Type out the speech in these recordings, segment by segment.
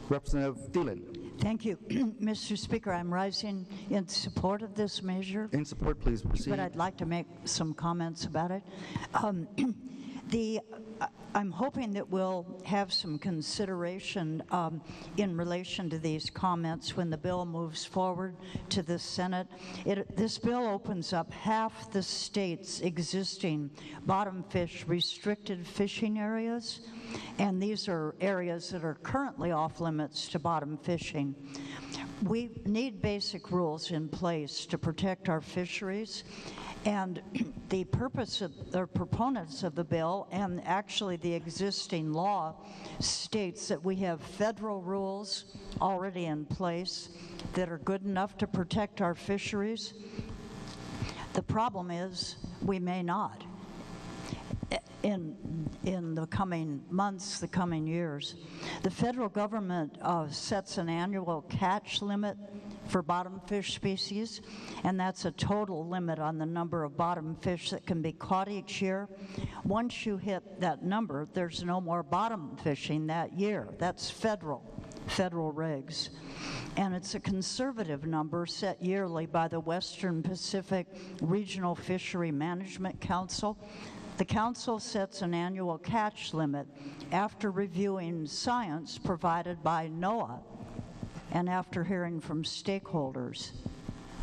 Representative Thielen. Thank you. Mr. Speaker, I'm rising in support of this measure. In support, please proceed. But I'd like to make some comments about it. I'm hoping that we'll have some consideration in relation to these comments when the bill moves forward to the Senate. This bill opens up half the state's existing bottomfish restricted fishing areas, and these are areas that are currently off limits to bottom fishing. We need basic rules in place to protect our fisheries. And the purpose of the proponents of the bill, and actually the existing law, states that we have federal rules already in place that are good enough to protect our fisheries. The problem is we may not in the coming months, the coming years. The federal government sets an annual catch limit for bottom fish species, and that's a total limit on the number of bottom fish that can be caught each year. Once you hit that number, there's no more bottom fishing that year. That's federal regs. And it's a conservative number set yearly by the Western Pacific Regional Fishery Management Council. The council sets an annual catch limit after reviewing science provided by NOAA and after hearing from stakeholders.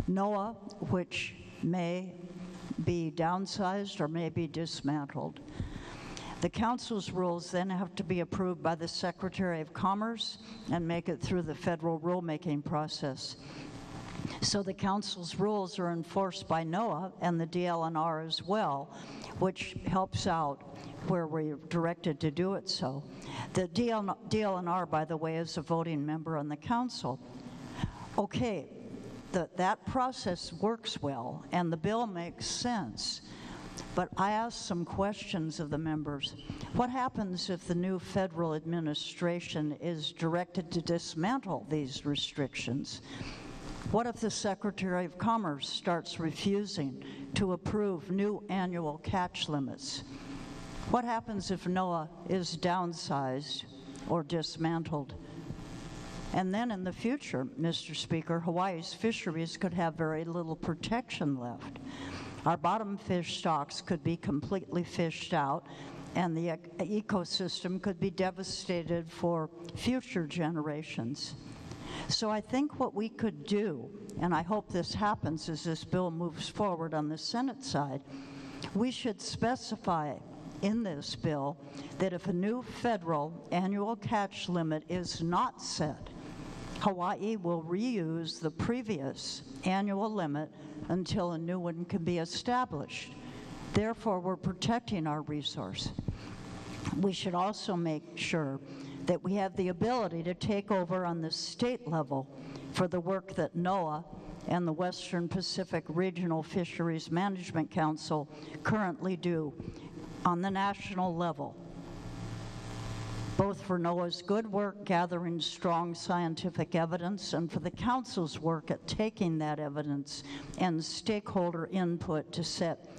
NOAA, which may be downsized or may be dismantled. The council's rules then have to be approved by the Secretary of Commerce and make it through the federal rulemaking process. So the council's rules are enforced by NOAA and the DLNR as well, which helps out where we're directed to do it so. The DLNR, by the way, is a voting member on the council. Okay, that process works well, and the bill makes sense. But I asked some questions of the members. What happens if the new federal administration is directed to dismantle these restrictions? What if the Secretary of Commerce starts refusing to approve new annual catch limits? What happens if NOAA is downsized or dismantled? And then in the future, Mr. Speaker, Hawaii's fisheries could have very little protection left. Our bottom fish stocks could be completely fished out, and the ecosystem could be devastated for future generations. So I think what we could do, and I hope this happens as this bill moves forward on the Senate side, we should specify in this bill that if a new federal annual catch limit is not set, Hawaii will reuse the previous annual limit until a new one can be established. Therefore, we're protecting our resource. We should also make sure that we have the ability to take over on the state level for the work that NOAA and the Western Pacific Regional Fisheries Management Council currently do on the national level, both for NOAA's good work gathering strong scientific evidence and for the Council's work at taking that evidence and stakeholder input to set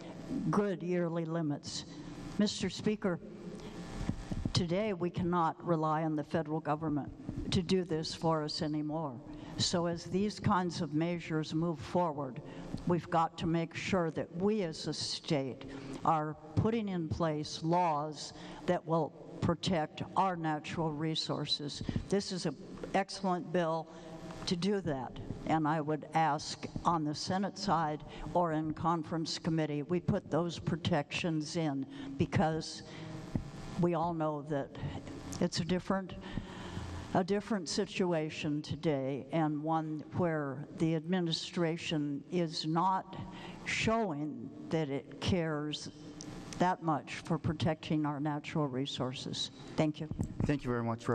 good yearly limits. Mr. Speaker, today we cannot rely on the federal government to do this for us anymore. So as these kinds of measures move forward, we've got to make sure that we as a state are putting in place laws that will protect our natural resources. This is an excellent bill to do that, and I would ask on the Senate side or in conference committee, we put those protections in, because we all know that it's a different situation today, and one where the administration is not showing that it cares that much for protecting our natural resources. Thank you. Thank you very much,